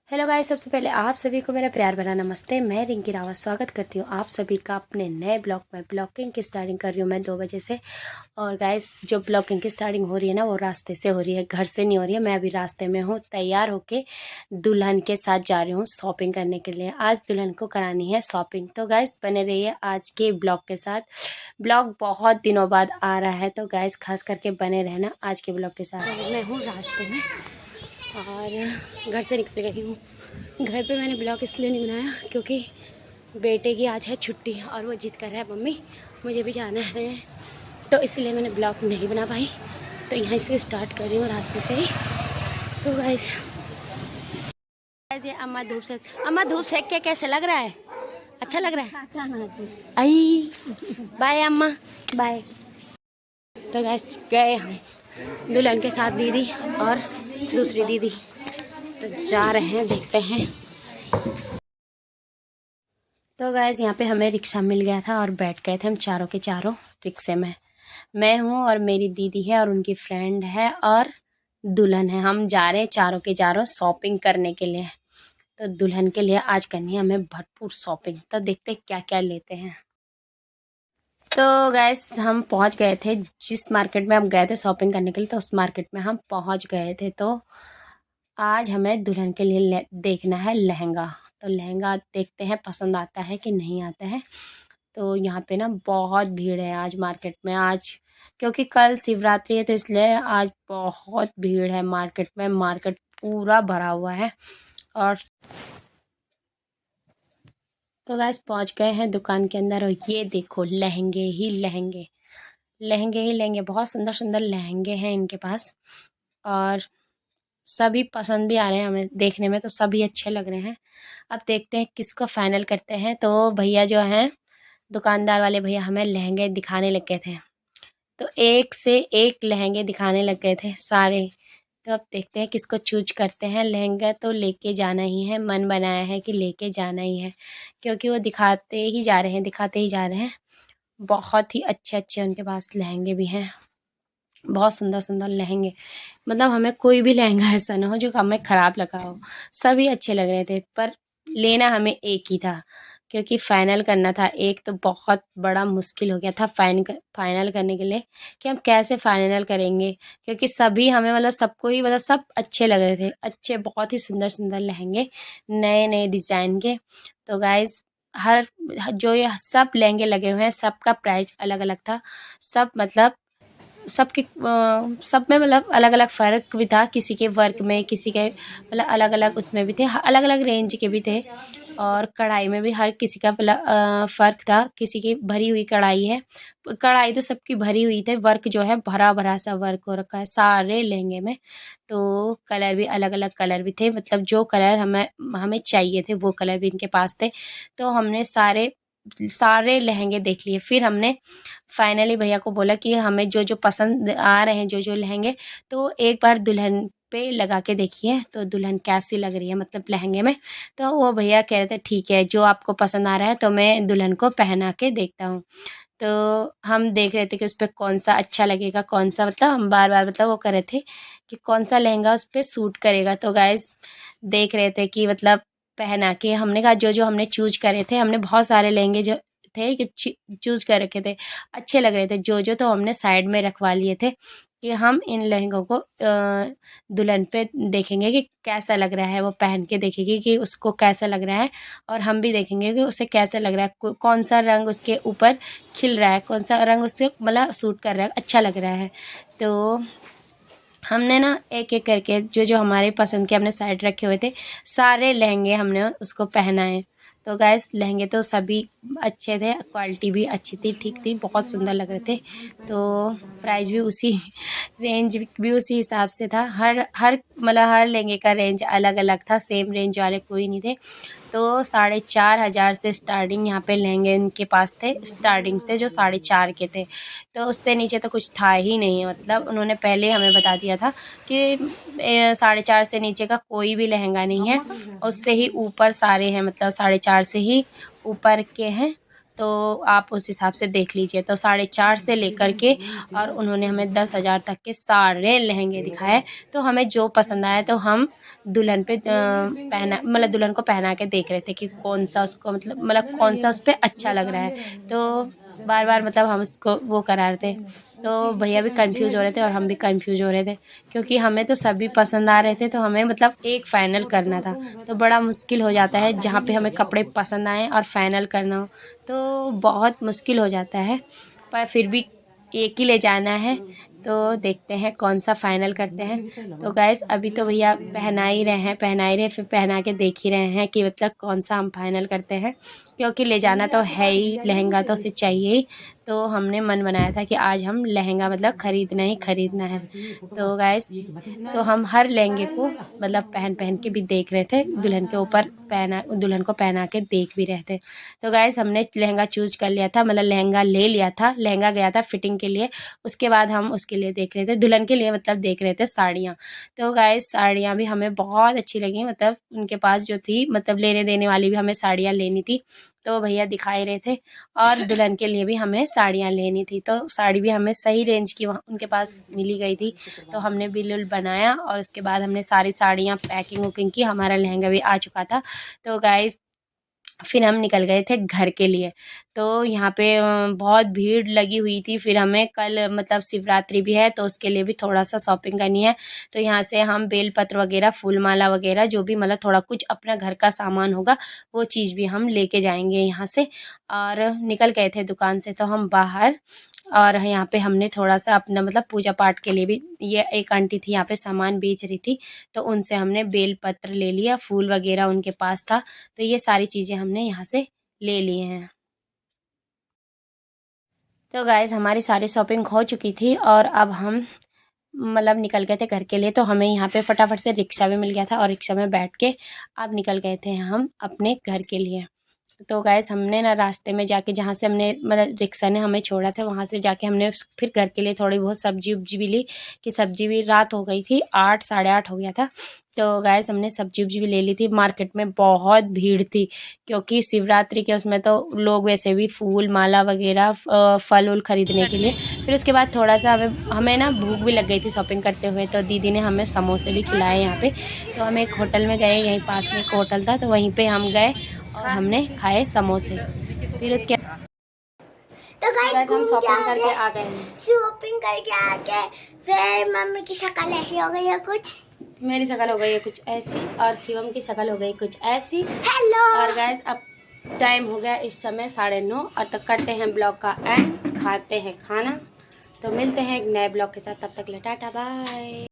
Hello guys, सबसे पहले आप सभी को मेरा प्यार भरा नमस्ते। मैं रिंकी रावत स्वागत करती हूँ आप सभी का अपने नए ब्लॉग में। ब्लॉगिंग की स्टार्टिंग कर रही हूँ मैं 2 बजे से। और गाइस, जो ब्लॉगिंग की स्टार्टिंग हो रही है ना, वो रास्ते से हो रही है, घर से नहीं हो रही है। मैं अभी रास्ते में हूँ, तैयार होके दुल्हन के साथ जा रही हूँ शॉपिंग करने के लिए। आज दुल्हन को करानी है शॉपिंग। तो गाइस, बने रहिए आज के ब्लॉग के साथ। ब्लॉग बहुत दिनों बाद आ रहा है, तो गाइस खास करके बने रहना आज के ब्लॉग के साथ। तो मैं हूँ रास्ते में और घर से निकल गई हूँ। घर पे मैंने ब्लॉग इसलिए नहीं बनाया क्योंकि बेटे की आज है छुट्टी और वो जिद कर रहा है मम्मी मुझे भी जाना है, तो इसलिए मैंने ब्लॉग नहीं बना पाई। तो यहाँ से स्टार्ट कर रही हूँ रास्ते से ही। तो गाइस, ये अम्मा धूप सेक के कैसे लग रहा है? अच्छा लग रहा है। आई बाय अम्मा, बाय। तो गाइस, गए हम दुल्हन के साथ, दीदी और दूसरी दीदी। तो जा रहे हैं, देखते हैं। तो गाइस, यहाँ पे हमें रिक्शा मिल गया था और बैठ गए थे हम चारों के चारों रिक्शे में। मैं हूँ और मेरी दीदी है और उनकी फ्रेंड है और दुल्हन है। हम जा रहे हैं चारों के चारों शॉपिंग करने के लिए। तो दुल्हन के लिए आज करनी है हमें भरपूर शॉपिंग। तो देखते क्या क्या लेते हैं। तो गैस, हम पहुंच गए थे जिस मार्केट में हम गए थे शॉपिंग करने के लिए, तो उस मार्केट में हम पहुंच गए थे। तो आज हमें दुल्हन के लिए देखना है लहंगा। तो लहंगा देखते हैं पसंद आता है कि नहीं आता है। तो यहाँ पे ना बहुत भीड़ है आज मार्केट में। आज क्योंकि कल शिवरात्रि है, तो इसलिए आज बहुत भीड़ है मार्केट में। मार्केट पूरा भरा हुआ है। और तो गैस, पहुँच गए हैं दुकान के अंदर और ये देखो, लहंगे ही लहंगे, लहंगे ही लहंगे। बहुत सुंदर सुंदर लहंगे हैं इनके पास और सभी पसंद भी आ रहे हैं हमें देखने में। तो सभी अच्छे लग रहे हैं। अब देखते हैं किसको फाइनल करते हैं। तो भैया जो हैं, दुकानदार वाले भैया, हमें लहंगे दिखाने लग गए थे। तो एक से एक लहंगे दिखाने लग गए थे सारे। तो अब देखते हैं किसको चूज करते हैं। लहंगा तो लेके जाना ही है, मन बनाया है कि लेके जाना ही है, क्योंकि वो दिखाते ही जा रहे हैं, दिखाते ही जा रहे हैं। बहुत ही अच्छे अच्छे उनके पास लहंगे भी हैं, बहुत सुंदर सुंदर लहंगे। मतलब हमें कोई भी लहंगा ऐसा ना हो जो हमें ख़राब लगा हो। सभी अच्छे लग रहे थे, पर लेना हमें एक ही था क्योंकि फ़ाइनल करना था। एक तो बहुत बड़ा मुश्किल हो गया था फाइनल करने के लिए कि हम कैसे फाइनल करेंगे, क्योंकि सभी हमें, मतलब सबको ही, मतलब सब अच्छे लग रहे थे। अच्छे, बहुत ही सुंदर सुंदर लहंगे, नए नए डिज़ाइन के। तो गाइज़, हर जो ये सब लहंगे लगे हुए हैं, सबका प्राइस अलग अलग था। सब मतलब सबके सब में मतलब अलग अलग फ़र्क भी था। किसी के वर्क में, किसी के मतलब अलग अलग उसमें भी थे, अलग अलग रेंज के भी थे। और कढ़ाई में भी हर किसी का मतलब फ़र्क था। किसी की भरी हुई कढ़ाई है, कढ़ाई तो सबकी भरी हुई थी। वर्क जो है भरा भरा सा वर्क हो रखा है सारे लहंगे में। तो कलर भी अलग अलग कलर भी थे, मतलब जो कलर हमें हमें चाहिए थे वो कलर भी इनके पास थे। तो हमने सारे सारे लहंगे देख लिए। फिर हमने फाइनली भैया को बोला कि हमें जो जो पसंद आ रहे हैं, जो जो लहंगे, तो एक बार दुल्हन पे लगा के देखिए तो दुल्हन कैसी लग रही है, मतलब लहंगे में। तो वो भैया कह रहे थे ठीक है, जो आपको पसंद आ रहा है तो मैं दुल्हन को पहना के देखता हूँ। तो हम देख रहे थे कि उस पर कौन सा अच्छा लगेगा, कौन सा, मतलब हम बार बार मतलब वो कर रहे थे कि कौन सा लहंगा उस पर सूट करेगा। तो गाइस, देख रहे थे कि मतलब पहना के हमने कहा जो जो हमने चूज करे थे, हमने बहुत सारे लहंगे जो थे कि चूज कर रखे थे, अच्छे लग रहे थे जो जो। तो हमने साइड में रखवा लिए थे कि हम इन लहंगों को दुल्हन पे देखेंगे कि कैसा लग रहा है। वो पहन के देखेगी कि उसको कैसा लग रहा है, और हम भी देखेंगे कि उसे कैसा लग रहा है, कौन सा रंग उसके ऊपर खिल रहा है, कौन सा रंग उससे मतलब सूट कर रहा है, अच्छा लग रहा है। तो हमने ना एक एक करके जो जो हमारे पसंद के हमने साइड रखे हुए थे, सारे लहंगे हमने उसको पहनाए। तो गैस, लहंगे तो सभी अच्छे थे, क्वालिटी भी अच्छी थी, ठीक थी, बहुत सुंदर लग रहे थे। तो प्राइस भी उसी रेंज भी उसी हिसाब से था। हर हर मतलब हर लहंगे का रेंज अलग अलग था, सेम रेंज वाले कोई नहीं थे। तो 4,500 से स्टार्टिंग यहाँ पे लहंगे इनके पास थे, स्टार्टिंग से जो 4,500 के थे। तो उससे नीचे तो कुछ था ही नहीं, मतलब उन्होंने पहले हमें बता दिया था कि 4,500 से नीचे का कोई भी लहंगा नहीं है, उससे ही ऊपर सारे हैं, मतलब 4,500 से ही ऊपर के हैं। तो आप उस हिसाब से देख लीजिए। तो 4.5 से लेकर के और उन्होंने हमें 10,000 तक के सारे लहंगे दिखाए। तो हमें जो पसंद आया तो हम दुल्हन पे पहना मतलब दुल्हन को पहना के देख रहे थे कि कौन सा उसको मतलब कौन सा उस पर अच्छा लग रहा है। तो बार बार मतलब हम उसको वो करा रहे थे। तो भैया भी कंफ्यूज हो रहे थे और हम भी कंफ्यूज हो रहे थे, क्योंकि हमें तो सभी पसंद आ रहे थे। तो हमें मतलब एक फ़ाइनल करना था, तो बड़ा मुश्किल हो जाता है जहाँ पे हमें कपड़े पसंद आए और फ़ाइनल करना हो, तो बहुत मुश्किल हो जाता है। पर फिर भी एक ही ले जाना है, तो देखते हैं कौन सा फ़ाइनल करते हैं। तो गाइस अभी तो भैया पहना ही रहे हैं, फिर पहना के देख ही रहे हैं कि मतलब कौन सा हम फाइनल करते हैं, क्योंकि ले जाना तो है ही, लहंगा तो उसे चाहिए ही। तो हमने मन बनाया था कि आज हम लहंगा मतलब ख़रीदना ही ख़रीदना है। तो गाइस तो हम हर लहंगे को मतलब पहन पहन के भी देख रहे थे, दुल्हन के ऊपर दुल्हन को पहना के देख भी रहे थे। तो गाइस हमने लहंगा चूज कर लिया था, मतलब लहंगा ले लिया था, लहंगा गया था फिटिंग के लिए। उसके बाद हम उसके लिए देख रहे थे, दुल्हन के लिए मतलब देख रहे थे साड़ियाँ। तो गाइस साड़ियाँ भी हमें बहुत अच्छी लगी, मतलब उनके पास जो थी मतलब लेने देने वाली भी हमें साड़ियाँ लेनी थी, तो भैया दिखाई रहे थे। और दुल्हन के लिए भी हमें साड़ियाँ लेनी थी, तो साड़ी भी हमें सही रेंज की वहाँ उनके पास मिली गई थी। तो हमने बिल उल बनाया और उसके बाद हमने सारी साड़ियाँ पैकिंग वुकिंग की, हमारा लहंगा भी आ चुका था। तो गाइस फिर हम निकल गए थे घर के लिए। तो यहाँ पे बहुत भीड़ लगी हुई थी। फिर हमें कल मतलब शिवरात्रि भी है, तो उसके लिए भी थोड़ा सा शॉपिंग करनी है। तो यहाँ से हम बेलपत्र वगैरह, फूल माला वगैरह जो भी मतलब थोड़ा कुछ अपना घर का सामान होगा वो चीज़ भी हम लेके जाएंगे यहाँ से। और निकल गए थे दुकान से तो हम बाहर, और यहाँ पे हमने थोड़ा सा अपना मतलब पूजा पाठ के लिए भी, ये एक आंटी थी यहाँ पे सामान बेच रही थी, तो उनसे हमने बेलपत्र ले लिया, फूल वगैरह उनके पास था। तो ये सारी चीज़ें हमने यहाँ से ले लिए हैं। तो गाइज़ हमारी सारी शॉपिंग हो चुकी थी और अब हम मतलब निकल गए थे घर के लिए। तो हमें यहाँ पे फटाफट से रिक्शा भी मिल गया था और रिक्शा में बैठ के अब निकल गए थे हम अपने घर के लिए। तो गाइस हमने ना रास्ते में जाके, जहाँ से हमने मतलब रिक्शा ने हमें छोड़ा था, वहाँ से जाके हमने फिर घर के लिए थोड़ी बहुत सब्जी उब्जी भी ली, कि सब्जी भी रात हो गई थी, 8 साढ़े 8 हो गया था। तो गाइस हमने सब्जी उब्जी भी ले ली थी। मार्केट में बहुत भीड़ थी, क्योंकि शिवरात्रि के उसमें तो लोग वैसे भी फूल माला वगैरह फल उल खरीदने के लिए। फिर उसके बाद थोड़ा सा हमें ना भूख भी लग गई थी शॉपिंग करते हुए, तो दीदी ने हमें समोसे भी खिलाए यहाँ पे। तो हम एक होटल में गए, यहीं पास में एक होटल था, तो वहीं पे हम गए और हमने खाए समोसे। फिर उसके तो गाइस हम शॉपिंग करके आ गए हैं। शॉपिंग करके आ गए। फिर मम्मी की शक्ल ऐसी हो गई है कुछ, मेरी शक्ल हो गई है कुछ ऐसी, और शिवम की शक्ल हो गई कुछ ऐसी। हेलो। और गाइस अब टाइम हो गया इस समय 9:30, और तक करते हैं ब्लॉग का एंड, खाते हैं खाना। तो मिलते हैं एक नए ब्लॉग के साथ, तब तक ले टाटा बाय।